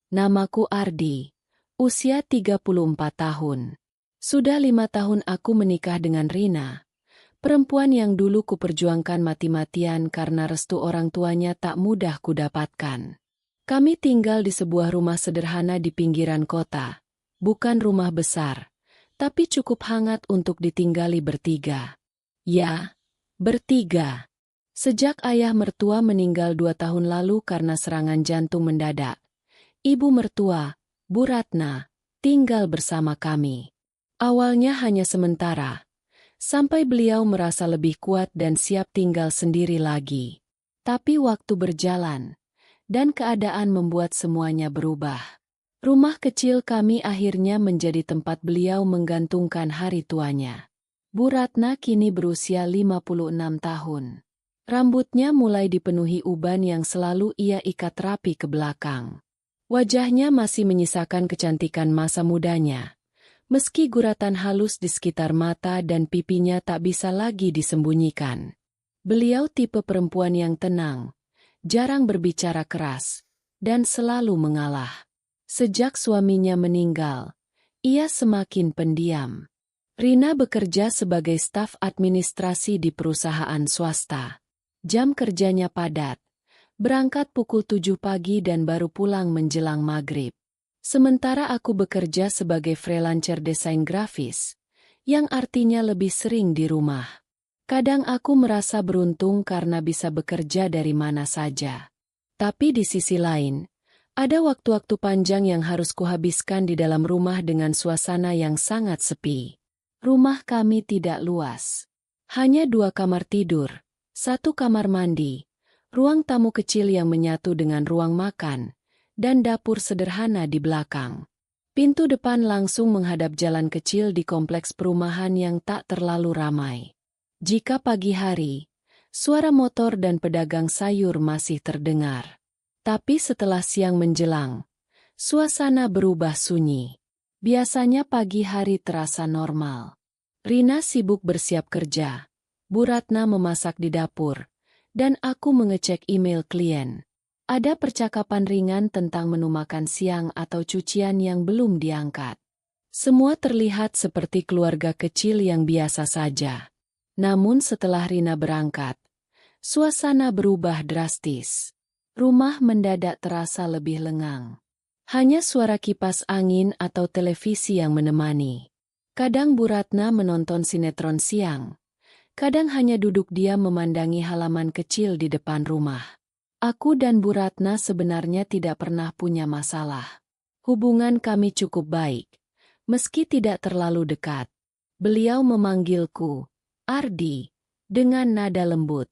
Namaku Ardi. Usia 34 tahun. Sudah 5 tahun aku menikah dengan Rina, perempuan yang dulu kuperjuangkan mati-matian karena restu orang tuanya tak mudah kudapatkan. Kami tinggal di sebuah rumah sederhana di pinggiran kota. Bukan rumah besar, tapi cukup hangat untuk ditinggali bertiga. Ya, bertiga. Sejak ayah mertua meninggal 2 tahun lalu karena serangan jantung mendadak, ibu mertua, Bu Ratna, tinggal bersama kami. Awalnya hanya sementara, sampai beliau merasa lebih kuat dan siap tinggal sendiri lagi. Tapi waktu berjalan, dan keadaan membuat semuanya berubah. Rumah kecil kami akhirnya menjadi tempat beliau menggantungkan hari tuanya. Bu Ratna kini berusia 56 tahun. Rambutnya mulai dipenuhi uban yang selalu ia ikat rapi ke belakang. Wajahnya masih menyisakan kecantikan masa mudanya, meski guratan halus di sekitar mata dan pipinya tak bisa lagi disembunyikan. Beliau tipe perempuan yang tenang, jarang berbicara keras, dan selalu mengalah. Sejak suaminya meninggal, ia semakin pendiam. Rina bekerja sebagai staf administrasi di perusahaan swasta. Jam kerjanya padat, berangkat pukul 7 pagi dan baru pulang menjelang maghrib. Sementara aku bekerja sebagai freelancer desain grafis, yang artinya lebih sering di rumah. Kadang aku merasa beruntung karena bisa bekerja dari mana saja. Tapi di sisi lain, ada waktu-waktu panjang yang harus kuhabiskan di dalam rumah dengan suasana yang sangat sepi. Rumah kami tidak luas. Hanya 2 kamar tidur, 1 kamar mandi, ruang tamu kecil yang menyatu dengan ruang makan, dan dapur sederhana di belakang. Pintu depan langsung menghadap jalan kecil di kompleks perumahan yang tak terlalu ramai. Jika pagi hari, suara motor dan pedagang sayur masih terdengar. Tapi setelah siang menjelang, suasana berubah sunyi. Biasanya pagi hari terasa normal. Rina sibuk bersiap kerja, Bu Ratna memasak di dapur, dan aku mengecek email klien. Ada percakapan ringan tentang menu makan siang atau cucian yang belum diangkat. Semua terlihat seperti keluarga kecil yang biasa saja. Namun setelah Rina berangkat, suasana berubah drastis. Rumah mendadak terasa lebih lengang. Hanya suara kipas angin atau televisi yang menemani. Kadang Bu Ratna menonton sinetron siang. Kadang hanya duduk diam memandangi halaman kecil di depan rumah. Aku dan Bu Ratna sebenarnya tidak pernah punya masalah. Hubungan kami cukup baik, meski tidak terlalu dekat. Beliau memanggilku Ardi, dengan nada lembut.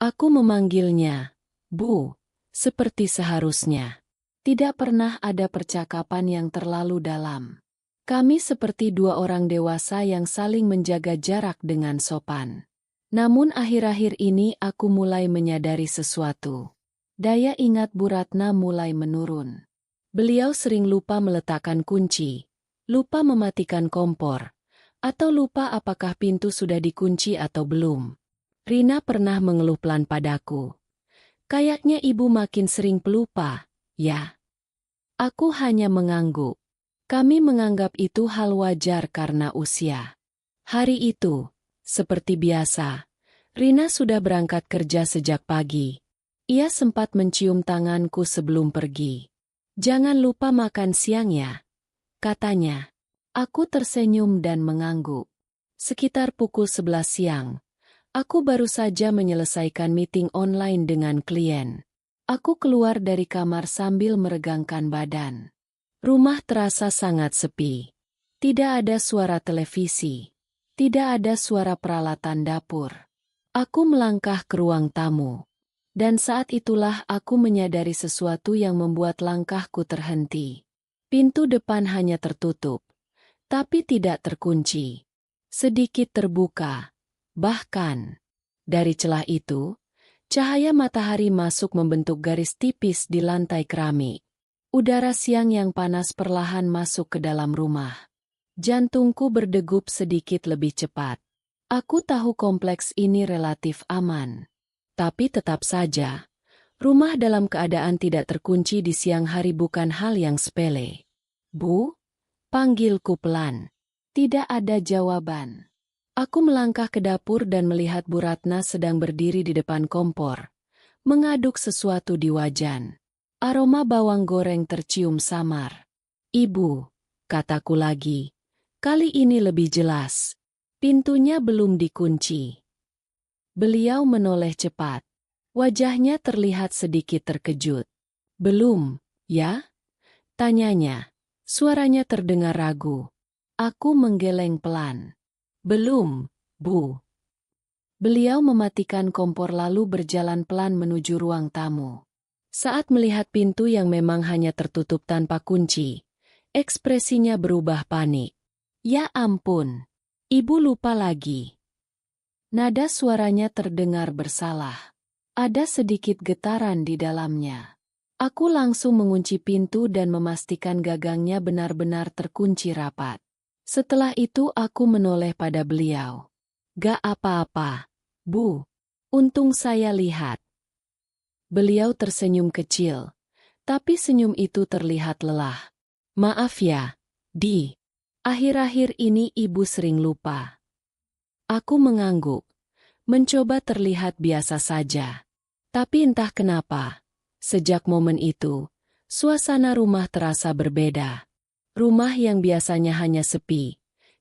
Aku memanggilnya Bu, seperti seharusnya. Tidak pernah ada percakapan yang terlalu dalam. Kami seperti 2 orang dewasa yang saling menjaga jarak dengan sopan. Namun akhir-akhir ini aku mulai menyadari sesuatu. Daya ingat Bu Ratna mulai menurun. Beliau sering lupa meletakkan kunci, lupa mematikan kompor, atau lupa apakah pintu sudah dikunci atau belum. Rina pernah mengeluh pelan padaku. Kayaknya ibu makin sering pelupa, ya. Aku hanya mengangguk. Kami menganggap itu hal wajar karena usia. Hari itu, seperti biasa, Rina sudah berangkat kerja sejak pagi. Ia sempat mencium tanganku sebelum pergi. Jangan lupa makan siang ya, katanya. Aku tersenyum dan mengangguk. Sekitar pukul 11 siang, aku baru saja menyelesaikan meeting online dengan klien. Aku keluar dari kamar sambil meregangkan badan. Rumah terasa sangat sepi. Tidak ada suara televisi. Tidak ada suara peralatan dapur. Aku melangkah ke ruang tamu. Dan saat itulah aku menyadari sesuatu yang membuat langkahku terhenti. Pintu depan hanya tertutup, tapi tidak terkunci. Sedikit terbuka. Bahkan, dari celah itu, cahaya matahari masuk membentuk garis tipis di lantai keramik. Udara siang yang panas perlahan masuk ke dalam rumah. Jantungku berdegup sedikit lebih cepat. Aku tahu kompleks ini relatif aman. Tapi tetap saja, Rumah dalam keadaan tidak terkunci di siang hari bukan hal yang sepele. Bu? Panggilku pelan. Tidak ada jawaban. Aku melangkah ke dapur dan melihat Bu Ratna sedang berdiri di depan kompor, mengaduk sesuatu di wajan. Aroma bawang goreng tercium samar. Ibu, kataku lagi. Kali ini lebih jelas. Pintunya belum dikunci. Beliau menoleh cepat. Wajahnya terlihat sedikit terkejut. Belum, ya? Tanyanya. Suaranya terdengar ragu. Aku menggeleng pelan. Belum, Bu. Beliau mematikan kompor lalu berjalan pelan menuju ruang tamu. Saat melihat pintu yang memang hanya tertutup tanpa kunci, ekspresinya berubah panik. Ya ampun, Ibu lupa lagi. Nada suaranya terdengar bersalah. Ada sedikit getaran di dalamnya. Aku langsung mengunci pintu dan memastikan gagangnya benar-benar terkunci rapat. Setelah itu aku menoleh pada beliau. Gak apa-apa, Bu. Untung saya lihat. Beliau tersenyum kecil, tapi senyum itu terlihat lelah. Maaf ya, Di. Akhir-akhir ini Ibu sering lupa. Aku mengangguk, mencoba terlihat biasa saja. Tapi entah kenapa, sejak momen itu, suasana rumah terasa berbeda. Rumah yang biasanya hanya sepi,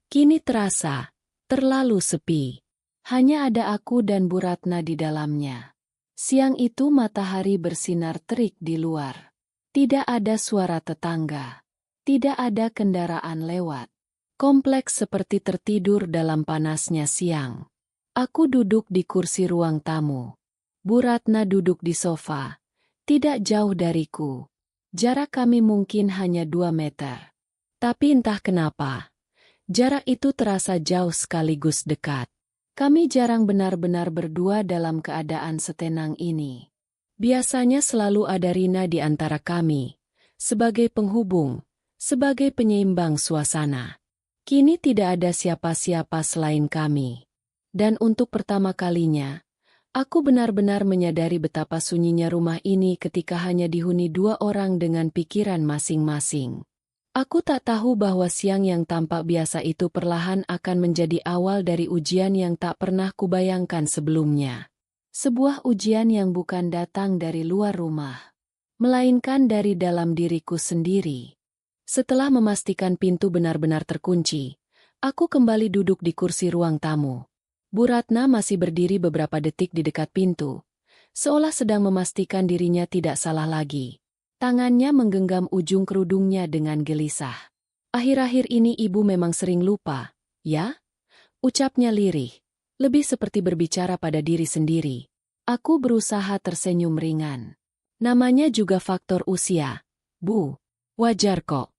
kini terasa terlalu sepi. Hanya ada aku dan Bu Ratna di dalamnya. Siang itu matahari bersinar terik di luar. Tidak ada suara tetangga. Tidak ada kendaraan lewat. Kompleks seperti tertidur dalam panasnya siang. Aku duduk di kursi ruang tamu. Bu Ratna duduk di sofa, tidak jauh dariku. Jarak kami mungkin hanya 2 meter. Tapi entah kenapa, jarak itu terasa jauh sekaligus dekat. Kami jarang benar-benar berdua dalam keadaan setenang ini. Biasanya selalu ada Rina di antara kami, sebagai penghubung, sebagai penyeimbang suasana. Kini tidak ada siapa-siapa selain kami. Dan untuk pertama kalinya, aku benar-benar menyadari betapa sunyinya rumah ini ketika hanya dihuni 2 orang dengan pikiran masing-masing. Aku tak tahu bahwa siang yang tampak biasa itu perlahan akan menjadi awal dari ujian yang tak pernah kubayangkan sebelumnya. Sebuah ujian yang bukan datang dari luar rumah, melainkan dari dalam diriku sendiri. Setelah memastikan pintu benar-benar terkunci, aku kembali duduk di kursi ruang tamu. Bu Ratna masih berdiri beberapa detik di dekat pintu, seolah sedang memastikan dirinya tidak salah lagi. Tangannya menggenggam ujung kerudungnya dengan gelisah. Akhir-akhir ini Ibu memang sering lupa, ya? Ucapnya lirih, lebih seperti berbicara pada diri sendiri. Aku berusaha tersenyum ringan. Namanya juga faktor usia, Bu. Wajar kok.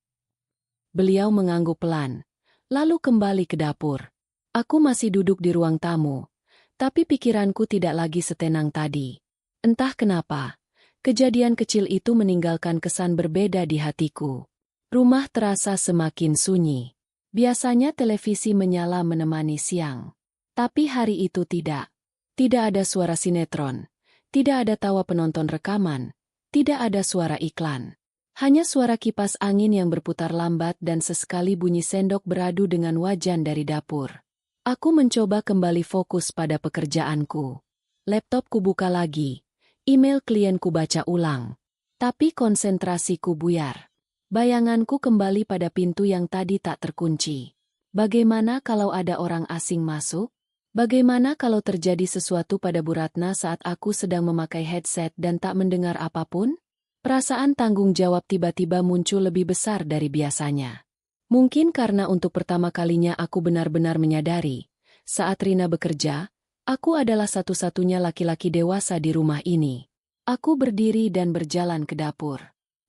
Beliau mengangguk pelan, lalu kembali ke dapur. Aku masih duduk di ruang tamu, tapi pikiranku tidak lagi setenang tadi. Entah kenapa, kejadian kecil itu meninggalkan kesan berbeda di hatiku. Rumah terasa semakin sunyi. Biasanya televisi menyala menemani siang. Tapi hari itu tidak. Tidak ada suara sinetron, tidak ada tawa penonton rekaman, tidak ada suara iklan. Hanya suara kipas angin yang berputar lambat dan sesekali bunyi sendok beradu dengan wajan dari dapur. Aku mencoba kembali fokus pada pekerjaanku. Laptopku buka lagi, email klienku baca ulang. Tapi konsentrasiku buyar. Bayanganku kembali pada pintu yang tadi tak terkunci. Bagaimana kalau ada orang asing masuk? Bagaimana kalau terjadi sesuatu pada Bu Ratna saat aku sedang memakai headset dan tak mendengar apapun? Perasaan tanggung jawab tiba-tiba muncul lebih besar dari biasanya. Mungkin karena untuk pertama kalinya aku benar-benar menyadari, saat Rina bekerja, aku adalah satu-satunya laki-laki dewasa di rumah ini. Aku berdiri dan berjalan ke dapur.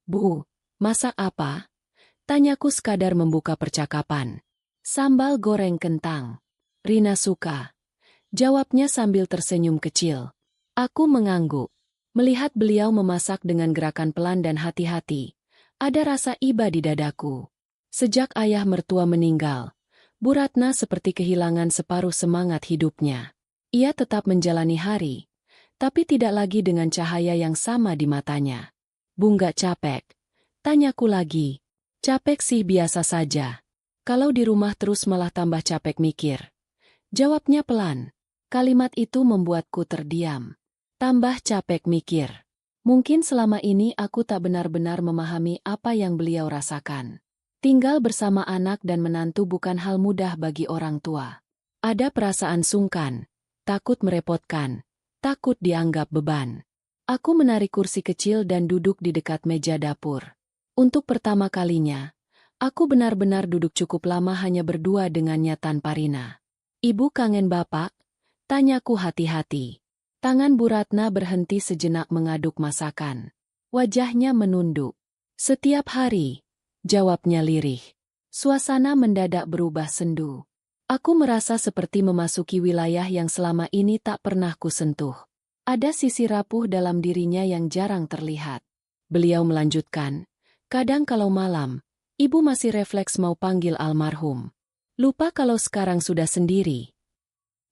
Bu, masak apa? Tanyaku sekadar membuka percakapan. Sambal goreng kentang. Rina suka. Jawabnya sambil tersenyum kecil. Aku mengangguk. Melihat beliau memasak dengan gerakan pelan dan hati-hati, ada rasa iba di dadaku. Sejak ayah mertua meninggal, Bu Ratna seperti kehilangan separuh semangat hidupnya. Ia tetap menjalani hari, tapi tidak lagi dengan cahaya yang sama di matanya. "Bu, nggak capek?" tanyaku lagi. "Capek sih, biasa saja. Kalau di rumah terus malah tambah capek mikir," jawabnya pelan. Kalimat itu membuatku terdiam. Tambah capek mikir. Mungkin selama ini aku tak benar-benar memahami apa yang beliau rasakan. Tinggal bersama anak dan menantu bukan hal mudah bagi orang tua. Ada perasaan sungkan, takut merepotkan, takut dianggap beban. Aku menarik kursi kecil dan duduk di dekat meja dapur. Untuk pertama kalinya, aku benar-benar duduk cukup lama hanya berdua dengannya tanpa Rina. "Ibu kangen Bapak?" tanyaku hati-hati. Tangan Bu Ratna berhenti sejenak mengaduk masakan. Wajahnya menunduk. "Setiap hari," jawabnya lirih. Suasana mendadak berubah sendu. Aku merasa seperti memasuki wilayah yang selama ini tak pernah kusentuh. Ada sisi rapuh dalam dirinya yang jarang terlihat. Beliau melanjutkan, "Kadang kalau malam, Ibu masih refleks mau panggil almarhum. Lupa kalau sekarang sudah sendiri."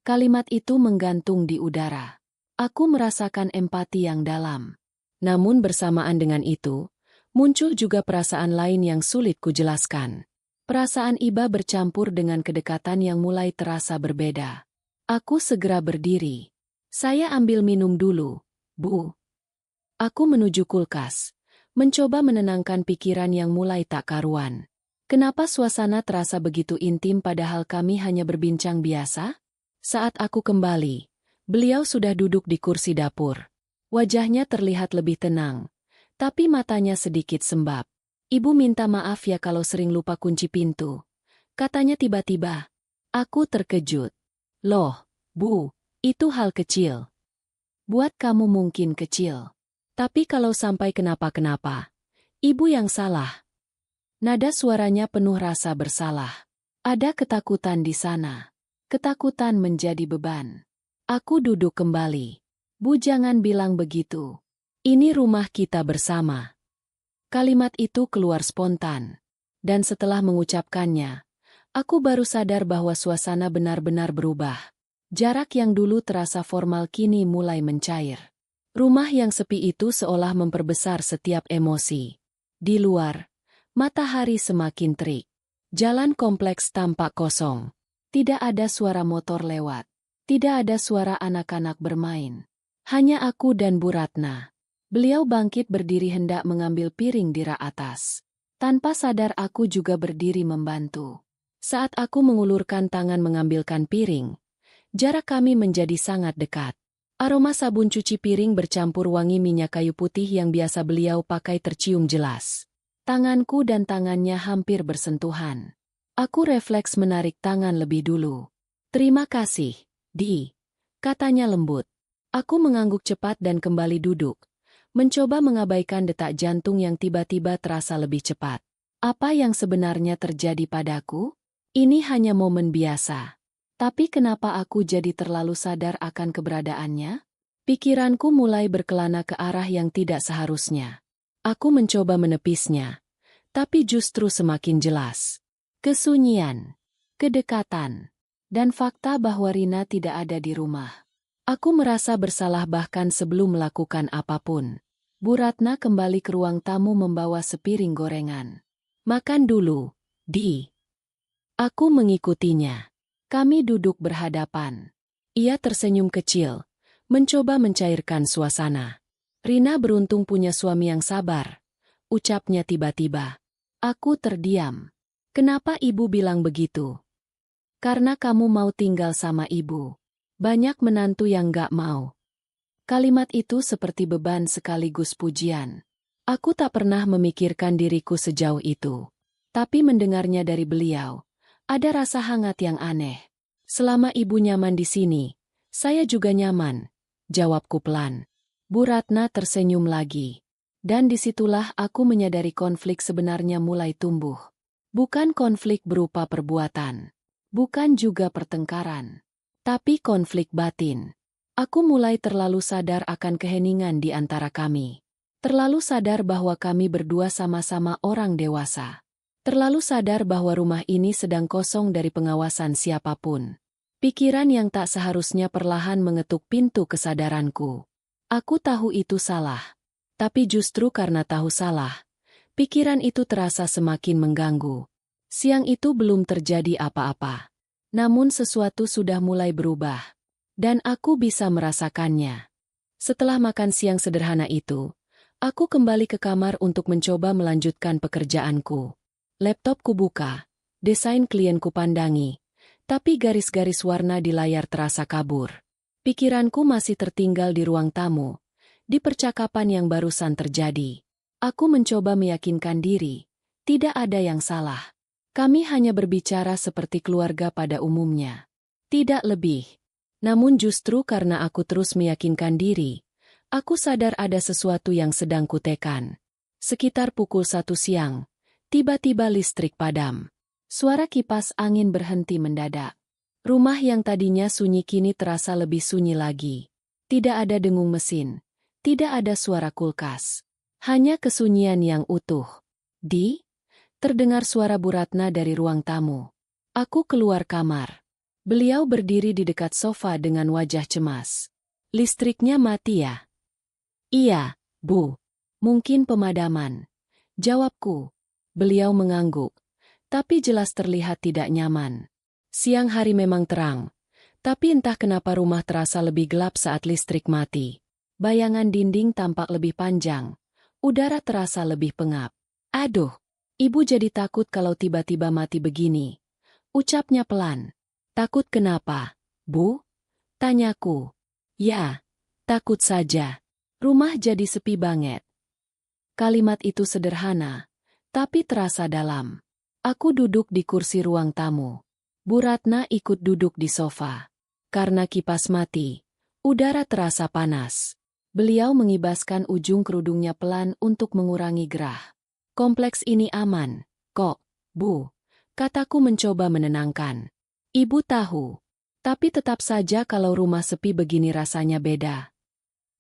Kalimat itu menggantung di udara. Aku merasakan empati yang dalam. Namun bersamaan dengan itu, muncul juga perasaan lain yang sulit kujelaskan. Perasaan iba bercampur dengan kedekatan yang mulai terasa berbeda. Aku segera berdiri. "Saya ambil minum dulu, Bu." Aku menuju kulkas, mencoba menenangkan pikiran yang mulai tak karuan. Kenapa suasana terasa begitu intim padahal kami hanya berbincang biasa? Saat aku kembali, beliau sudah duduk di kursi dapur. Wajahnya terlihat lebih tenang, tapi matanya sedikit sembab. "Ibu minta maaf ya kalau sering lupa kunci pintu," katanya tiba-tiba. Aku terkejut. "Loh, Bu, itu hal kecil. Buat kamu mungkin kecil. Tapi kalau sampai kenapa-kenapa, Ibu yang salah." Nada suaranya penuh rasa bersalah. Ada ketakutan di sana. Ketakutan menjadi beban. Aku duduk kembali. "Bu, jangan bilang begitu. Ini rumah kita bersama." Kalimat itu keluar spontan. Dan setelah mengucapkannya, aku baru sadar bahwa suasana benar-benar berubah. Jarak yang dulu terasa formal kini mulai mencair. Rumah yang sepi itu seolah memperbesar setiap emosi. Di luar, matahari semakin terik. Jalan kompleks tampak kosong. Tidak ada suara motor lewat. Tidak ada suara anak-anak bermain. Hanya aku dan Bu Ratna. Beliau bangkit berdiri hendak mengambil piring di rak atas. Tanpa sadar aku juga berdiri membantu. Saat aku mengulurkan tangan mengambilkan piring, jarak kami menjadi sangat dekat. Aroma sabun cuci piring bercampur wangi minyak kayu putih yang biasa beliau pakai tercium jelas. Tanganku dan tangannya hampir bersentuhan. Aku refleks menarik tangan lebih dulu. "Terima kasih, Di," katanya lembut. Aku mengangguk cepat dan kembali duduk, mencoba mengabaikan detak jantung yang tiba-tiba terasa lebih cepat. Apa yang sebenarnya terjadi padaku? Ini hanya momen biasa. Tapi kenapa aku jadi terlalu sadar akan keberadaannya? Pikiranku mulai berkelana ke arah yang tidak seharusnya. Aku mencoba menepisnya, tapi justru semakin jelas. Kesunyian, kedekatan, dan fakta bahwa Rina tidak ada di rumah. Aku merasa bersalah bahkan sebelum melakukan apapun. Bu Ratna kembali ke ruang tamu membawa sepiring gorengan. "Makan dulu, Di." Aku mengikutinya. Kami duduk berhadapan. Ia tersenyum kecil, mencoba mencairkan suasana. "Rina beruntung punya suami yang sabar," ucapnya tiba-tiba. Aku terdiam. "Kenapa Ibu bilang begitu?" "Karena kamu mau tinggal sama Ibu. Banyak menantu yang gak mau." Kalimat itu seperti beban sekaligus pujian. Aku tak pernah memikirkan diriku sejauh itu. Tapi mendengarnya dari beliau, ada rasa hangat yang aneh. "Selama Ibu nyaman di sini, saya juga nyaman," jawabku pelan. Bu Ratna tersenyum lagi. Dan disitulah aku menyadari konflik sebenarnya mulai tumbuh. Bukan konflik berupa perbuatan. Bukan juga pertengkaran. Tapi konflik batin. Aku mulai terlalu sadar akan keheningan di antara kami. Terlalu sadar bahwa kami berdua sama-sama orang dewasa. Terlalu sadar bahwa rumah ini sedang kosong dari pengawasan siapapun. Pikiran yang tak seharusnya perlahan mengetuk pintu kesadaranku. Aku tahu itu salah. Tapi justru karena tahu salah, pikiran itu terasa semakin mengganggu. Siang itu belum terjadi apa-apa. Namun sesuatu sudah mulai berubah. Dan aku bisa merasakannya. Setelah makan siang sederhana itu, aku kembali ke kamar untuk mencoba melanjutkan pekerjaanku. Laptopku buka, desain klienku pandangi, tapi garis-garis warna di layar terasa kabur. Pikiranku masih tertinggal di ruang tamu, di percakapan yang barusan terjadi. Aku mencoba meyakinkan diri, tidak ada yang salah. Kami hanya berbicara seperti keluarga pada umumnya. Tidak lebih. Namun justru karena aku terus meyakinkan diri, aku sadar ada sesuatu yang sedang kutekan. Sekitar pukul 1 siang, tiba-tiba listrik padam. Suara kipas angin berhenti mendadak. Rumah yang tadinya sunyi kini terasa lebih sunyi lagi. Tidak ada dengung mesin. Tidak ada suara kulkas. Hanya kesunyian yang utuh. Terdengar suara Bu Ratna dari ruang tamu. Aku keluar kamar. Beliau berdiri di dekat sofa dengan wajah cemas. Listriknya mati ya? Iya, Bu. Mungkin pemadaman. Jawabku. Beliau mengangguk. Tapi jelas terlihat tidak nyaman. Siang hari memang terang. Tapi entah kenapa rumah terasa lebih gelap saat listrik mati. Bayangan dinding tampak lebih panjang. Udara terasa lebih pengap. Aduh, Ibu jadi takut kalau tiba-tiba mati begini. Ucapnya pelan. Takut kenapa, Bu? Tanyaku. Ya, takut saja. Rumah jadi sepi banget. Kalimat itu sederhana, tapi terasa dalam. Aku duduk di kursi ruang tamu. Bu Ratna ikut duduk di sofa. Karena kipas mati, udara terasa panas. Beliau mengibaskan ujung kerudungnya pelan untuk mengurangi gerah. Kompleks ini aman, kok, Bu. Kataku mencoba menenangkan. Ibu tahu. Tapi tetap saja kalau rumah sepi begini rasanya beda.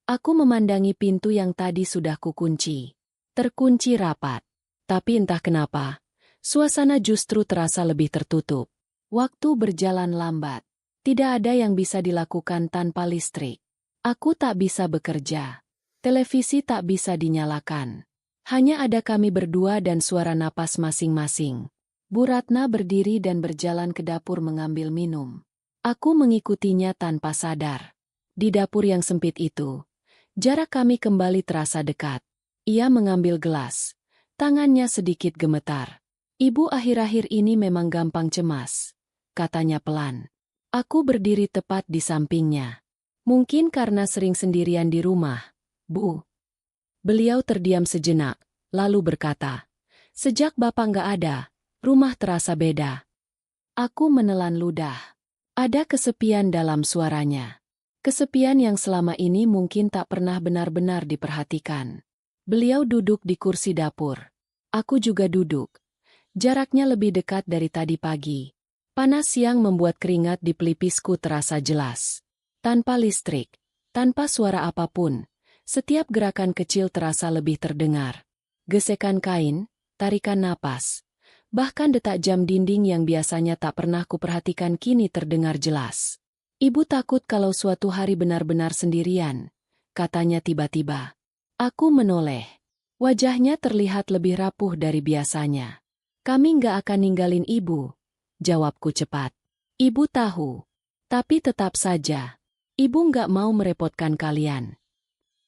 Aku memandangi pintu yang tadi sudah kukunci. Terkunci rapat. Tapi entah kenapa, suasana justru terasa lebih tertutup. Waktu berjalan lambat. Tidak ada yang bisa dilakukan tanpa listrik. Aku tak bisa bekerja. Televisi tak bisa dinyalakan. Hanya ada kami berdua dan suara napas masing-masing. Bu Ratna berdiri dan berjalan ke dapur mengambil minum. Aku mengikutinya tanpa sadar. Di dapur yang sempit itu, jarak kami kembali terasa dekat. Ia mengambil gelas. Tangannya sedikit gemetar. Ibu akhir-akhir ini memang gampang cemas, katanya pelan. Aku berdiri tepat di sampingnya. Mungkin karena sering sendirian di rumah, Bu. Beliau terdiam sejenak, lalu berkata, sejak Bapak nggak ada, rumah terasa beda. Aku menelan ludah. Ada kesepian dalam suaranya. Kesepian yang selama ini mungkin tak pernah benar-benar diperhatikan. Beliau duduk di kursi dapur. Aku juga duduk. Jaraknya lebih dekat dari tadi pagi. Panas siang membuat keringat di pelipisku terasa jelas. Tanpa listrik, tanpa suara apapun, setiap gerakan kecil terasa lebih terdengar. Gesekan kain, tarikan napas. Bahkan detak jam dinding yang biasanya tak pernah kuperhatikan kini terdengar jelas. Ibu takut kalau suatu hari benar-benar sendirian, katanya tiba-tiba. Aku menoleh. Wajahnya terlihat lebih rapuh dari biasanya. Kami nggak akan ninggalin Ibu, jawabku cepat. Ibu tahu. Tapi tetap saja, Ibu nggak mau merepotkan kalian.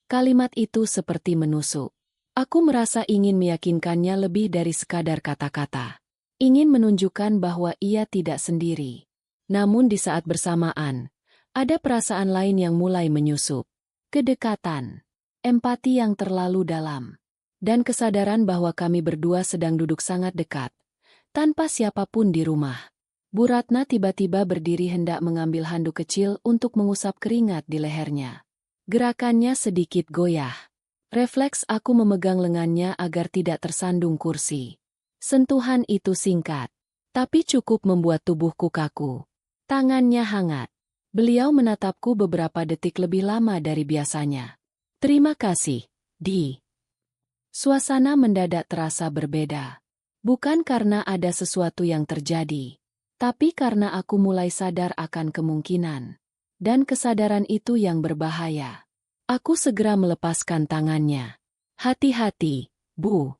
Kalimat itu seperti menusuk. Aku merasa ingin meyakinkannya lebih dari sekadar kata-kata. Ingin menunjukkan bahwa ia tidak sendiri. Namun di saat bersamaan, ada perasaan lain yang mulai menyusup. Kedekatan, empati yang terlalu dalam, dan kesadaran bahwa kami berdua sedang duduk sangat dekat, tanpa siapapun di rumah. Bu Ratna tiba-tiba berdiri hendak mengambil handuk kecil untuk mengusap keringat di lehernya. Gerakannya sedikit goyah. Refleks aku memegang lengannya agar tidak tersandung kursi. Sentuhan itu singkat, tapi cukup membuat tubuhku kaku. Tangannya hangat. Beliau menatapku beberapa detik lebih lama dari biasanya. Terima kasih, Di. Suasana mendadak terasa berbeda. Bukan karena ada sesuatu yang terjadi, tapi karena aku mulai sadar akan kemungkinan. Dan kesadaran itu yang berbahaya. Aku segera melepaskan tangannya. Hati-hati, Bu.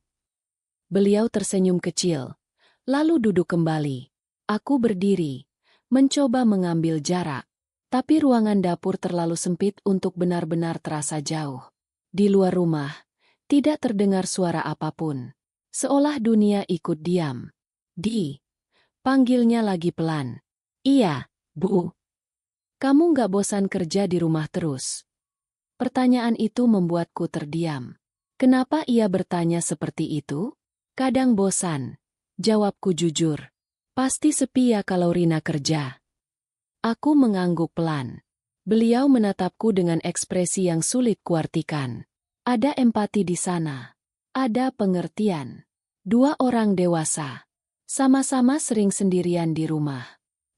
Beliau tersenyum kecil, lalu duduk kembali. Aku berdiri, mencoba mengambil jarak. Tapi ruangan dapur terlalu sempit untuk benar-benar terasa jauh. Di luar rumah, tidak terdengar suara apapun. Seolah dunia ikut diam. Panggilnya lagi pelan. Iya, Bu. Kamu nggak bosan kerja di rumah terus? Pertanyaan itu membuatku terdiam. Kenapa ia bertanya seperti itu? Kadang bosan. Jawabku jujur. Pasti sepi ya kalau Rina kerja. Aku mengangguk pelan. Beliau menatapku dengan ekspresi yang sulit kuartikan. Ada empati di sana. Ada pengertian. Dua orang dewasa. Sama-sama sering sendirian di rumah.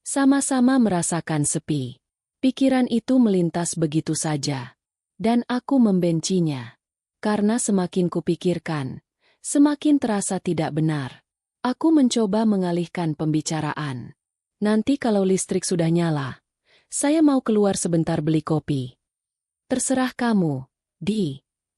Sama-sama merasakan sepi. Pikiran itu melintas begitu saja. Dan aku membencinya. Karena semakin kupikirkan, semakin terasa tidak benar. Aku mencoba mengalihkan pembicaraan. Nanti kalau listrik sudah nyala, saya mau keluar sebentar beli kopi. Terserah kamu,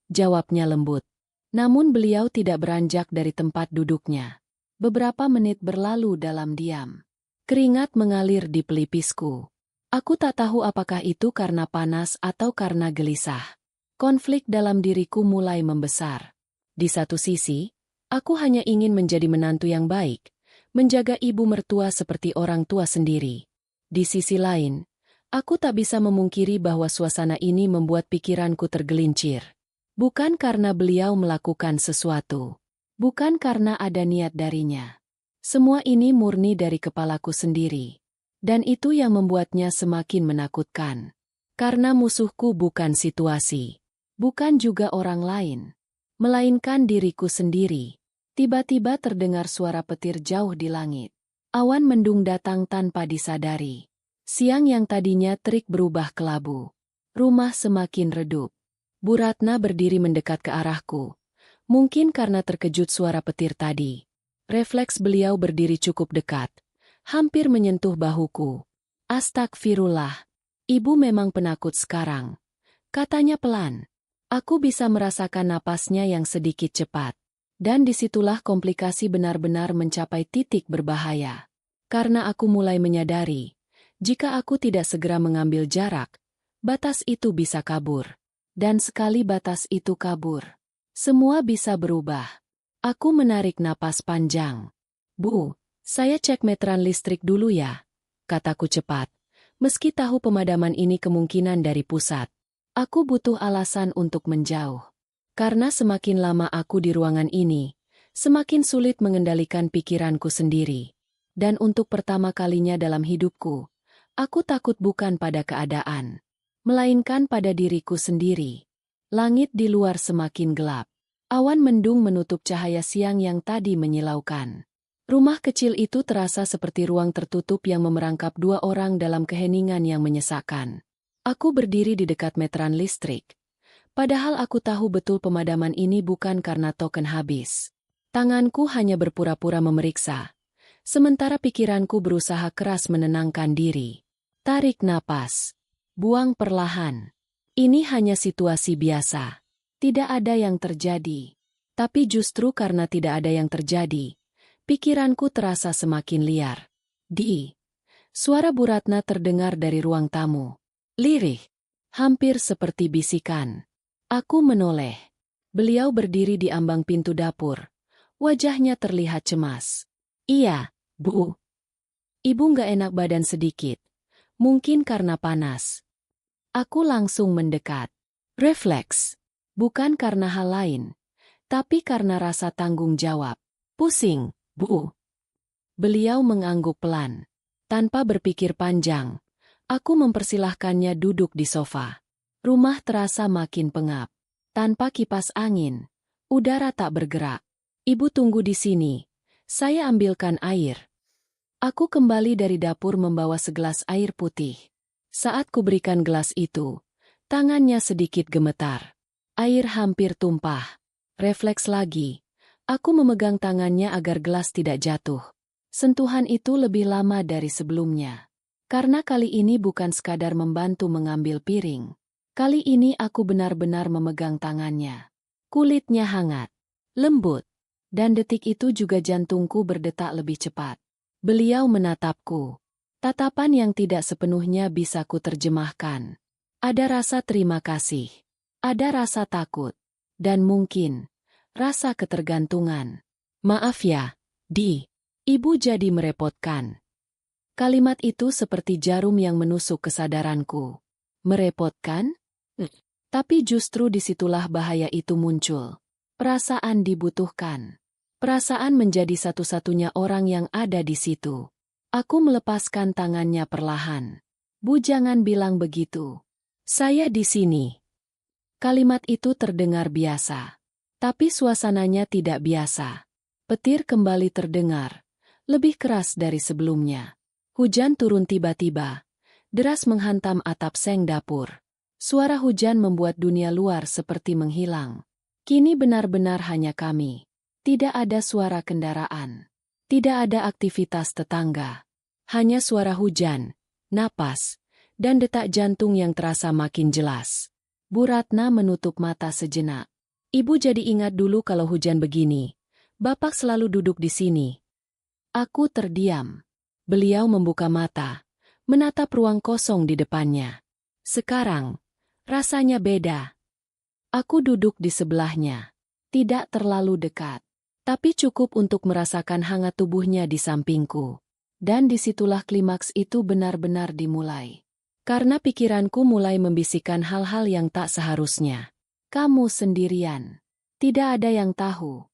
jawabnya lembut. Namun beliau tidak beranjak dari tempat duduknya. Beberapa menit berlalu dalam diam. Keringat mengalir di pelipisku. Aku tak tahu apakah itu karena panas atau karena gelisah. Konflik dalam diriku mulai membesar. Di satu sisi, aku hanya ingin menjadi menantu yang baik, menjaga ibu mertua seperti orang tua sendiri. Di sisi lain, aku tak bisa memungkiri bahwa suasana ini membuat pikiranku tergelincir. Bukan karena beliau melakukan sesuatu. Bukan karena ada niat darinya. Semua ini murni dari kepalaku sendiri. Dan itu yang membuatnya semakin menakutkan. Karena musuhku bukan situasi. Bukan juga orang lain. Melainkan diriku sendiri. Tiba-tiba terdengar suara petir jauh di langit. Awan mendung datang tanpa disadari. Siang yang tadinya terik berubah kelabu. Rumah semakin redup. Bu Ratna berdiri mendekat ke arahku. Mungkin karena terkejut suara petir tadi. Refleks beliau berdiri cukup dekat. Hampir menyentuh bahuku. Astagfirullah. Ibu memang penakut sekarang. Katanya pelan. Aku bisa merasakan napasnya yang sedikit cepat. Dan disitulah komplikasi benar-benar mencapai titik berbahaya. Karena aku mulai menyadari, jika aku tidak segera mengambil jarak, batas itu bisa kabur. Dan sekali batas itu kabur, semua bisa berubah. Aku menarik napas panjang. Bu, saya cek meteran listrik dulu ya, kataku cepat. Meski tahu pemadaman ini kemungkinan dari pusat, aku butuh alasan untuk menjauh. Karena semakin lama aku di ruangan ini, semakin sulit mengendalikan pikiranku sendiri. Dan untuk pertama kalinya dalam hidupku, aku takut bukan pada keadaan, melainkan pada diriku sendiri. Langit di luar semakin gelap. Awan mendung menutup cahaya siang yang tadi menyilaukan. Rumah kecil itu terasa seperti ruang tertutup yang memerangkap dua orang dalam keheningan yang menyesakkan. Aku berdiri di dekat meteran listrik. Padahal aku tahu betul pemadaman ini bukan karena token habis. Tanganku hanya berpura-pura memeriksa. Sementara pikiranku berusaha keras menenangkan diri. Tarik napas. Buang perlahan. Ini hanya situasi biasa. Tidak ada yang terjadi. Tapi justru karena tidak ada yang terjadi, pikiranku terasa semakin liar. Suara Bu Ratna terdengar dari ruang tamu. Lirih. Hampir seperti bisikan. Aku menoleh. Beliau berdiri di ambang pintu dapur. Wajahnya terlihat cemas. Iya, Bu. Ibu nggak enak badan sedikit. Mungkin karena panas. Aku langsung mendekat. Refleks. Bukan karena hal lain. Tapi karena rasa tanggung jawab. Pusing, Bu. Beliau mengangguk pelan. Tanpa berpikir panjang, aku mempersilahkannya duduk di sofa. Rumah terasa makin pengap. Tanpa kipas angin, udara tak bergerak. Ibu tunggu di sini. Saya ambilkan air. Aku kembali dari dapur membawa segelas air putih. Saat kuberikan gelas itu, tangannya sedikit gemetar. Air hampir tumpah. Refleks lagi. Aku memegang tangannya agar gelas tidak jatuh. Sentuhan itu lebih lama dari sebelumnya. Karena kali ini bukan sekadar membantu mengambil piring. Kali ini aku benar-benar memegang tangannya. Kulitnya hangat, lembut, dan detik itu juga jantungku berdetak lebih cepat. Beliau menatapku. Tatapan yang tidak sepenuhnya bisa kuterjemahkan. Ada rasa terima kasih, ada rasa takut, dan mungkin rasa ketergantungan. Maaf ya, Di. Ibu jadi merepotkan. Kalimat itu seperti jarum yang menusuk kesadaranku. Merepotkan? Tapi justru disitulah bahaya itu muncul. Perasaan dibutuhkan. Perasaan menjadi satu-satunya orang yang ada di situ. Aku melepaskan tangannya perlahan. Bu, jangan bilang begitu. Saya di sini. Kalimat itu terdengar biasa. Tapi suasananya tidak biasa. Petir kembali terdengar. Lebih keras dari sebelumnya. Hujan turun tiba-tiba. Deras menghantam atap seng dapur. Suara hujan membuat dunia luar seperti menghilang. Kini benar-benar hanya kami. Tidak ada suara kendaraan. Tidak ada aktivitas tetangga. Hanya suara hujan, napas, dan detak jantung yang terasa makin jelas. Bu Ratna menutup mata sejenak. Ibu jadi ingat dulu kalau hujan begini. Bapak selalu duduk di sini. Aku terdiam. Beliau membuka mata, menatap ruang kosong di depannya. Sekarang, rasanya beda. Aku duduk di sebelahnya. Tidak terlalu dekat, tapi cukup untuk merasakan hangat tubuhnya di sampingku. Dan disitulah klimaks itu benar-benar dimulai. Karena pikiranku mulai membisikkan hal-hal yang tak seharusnya. Kamu sendirian. Tidak ada yang tahu.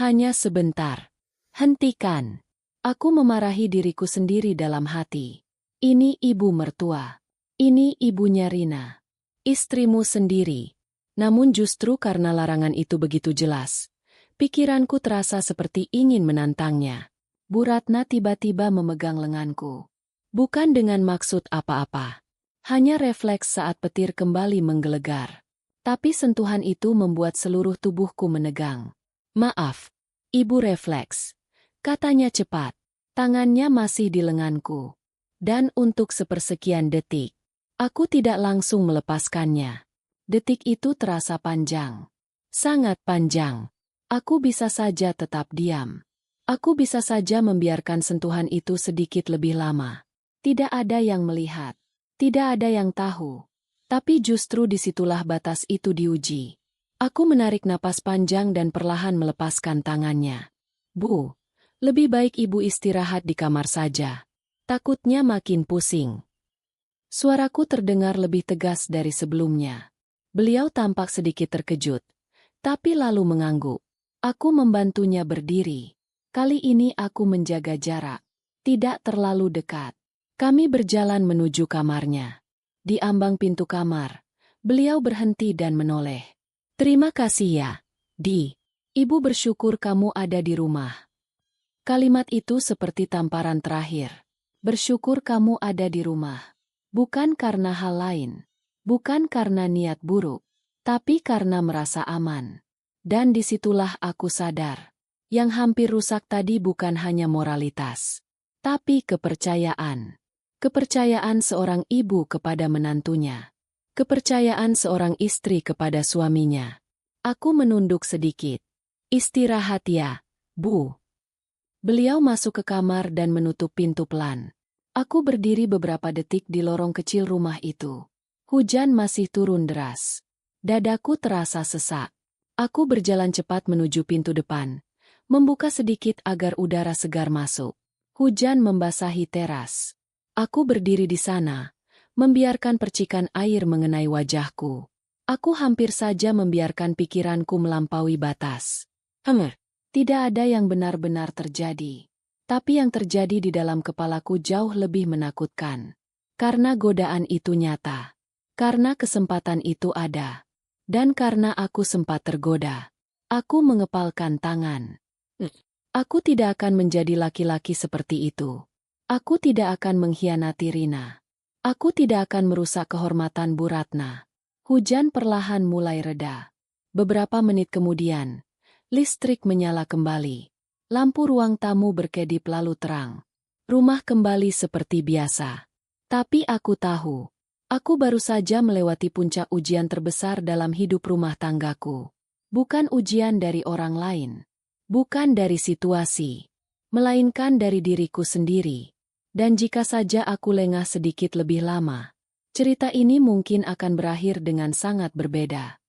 Hanya sebentar. Hentikan. Aku memarahi diriku sendiri dalam hati. Ini ibu mertua. Ini ibunya Rina. Istrimu sendiri. Namun justru karena larangan itu begitu jelas, pikiranku terasa seperti ingin menantangnya. Bu Ratna tiba-tiba memegang lenganku. Bukan dengan maksud apa-apa. Hanya refleks saat petir kembali menggelegar. Tapi sentuhan itu membuat seluruh tubuhku menegang. Maaf, ibu, refleks. Katanya cepat. Tangannya masih di lenganku. Dan untuk sepersekian detik, aku tidak langsung melepaskannya. Detik itu terasa panjang. Sangat panjang. Aku bisa saja tetap diam. Aku bisa saja membiarkan sentuhan itu sedikit lebih lama. Tidak ada yang melihat. Tidak ada yang tahu. Tapi justru disitulah batas itu diuji. Aku menarik napas panjang dan perlahan melepaskan tangannya. Bu, lebih baik ibu istirahat di kamar saja. Takutnya makin pusing. Suaraku terdengar lebih tegas dari sebelumnya. Beliau tampak sedikit terkejut, tapi lalu mengangguk. Aku membantunya berdiri. Kali ini aku menjaga jarak. Tidak terlalu dekat. Kami berjalan menuju kamarnya. Di ambang pintu kamar, beliau berhenti dan menoleh. Terima kasih ya, Di. Ibu bersyukur kamu ada di rumah. Kalimat itu seperti tamparan terakhir. Bersyukur kamu ada di rumah. Bukan karena hal lain. Bukan karena niat buruk. Tapi karena merasa aman. Dan disitulah aku sadar. Yang hampir rusak tadi bukan hanya moralitas. Tapi kepercayaan. Kepercayaan seorang ibu kepada menantunya. Kepercayaan seorang istri kepada suaminya. Aku menunduk sedikit. Istirahat ya, Bu. Beliau masuk ke kamar dan menutup pintu pelan. Aku berdiri beberapa detik di lorong kecil rumah itu. Hujan masih turun deras. Dadaku terasa sesak. Aku berjalan cepat menuju pintu depan. Membuka sedikit agar udara segar masuk. Hujan membasahi teras. Aku berdiri di sana, membiarkan percikan air mengenai wajahku. Aku hampir saja membiarkan pikiranku melampaui batas. Tidak ada yang benar-benar terjadi. Tapi yang terjadi di dalam kepalaku jauh lebih menakutkan. Karena godaan itu nyata. Karena kesempatan itu ada. Dan karena aku sempat tergoda. Aku mengepalkan tangan. Aku tidak akan menjadi laki-laki seperti itu. Aku tidak akan mengkhianati Rina. Aku tidak akan merusak kehormatan Bu Ratna. Hujan perlahan mulai reda. Beberapa menit kemudian, listrik menyala kembali. Lampu ruang tamu berkedip lalu terang. Rumah kembali seperti biasa. Tapi aku tahu, Aku baru saja melewati puncak ujian terbesar dalam hidup rumah tanggaku. Bukan ujian dari orang lain. Bukan dari situasi. Melainkan dari diriku sendiri. Dan jika saja aku lengah sedikit lebih lama, cerita ini mungkin akan berakhir dengan sangat berbeda.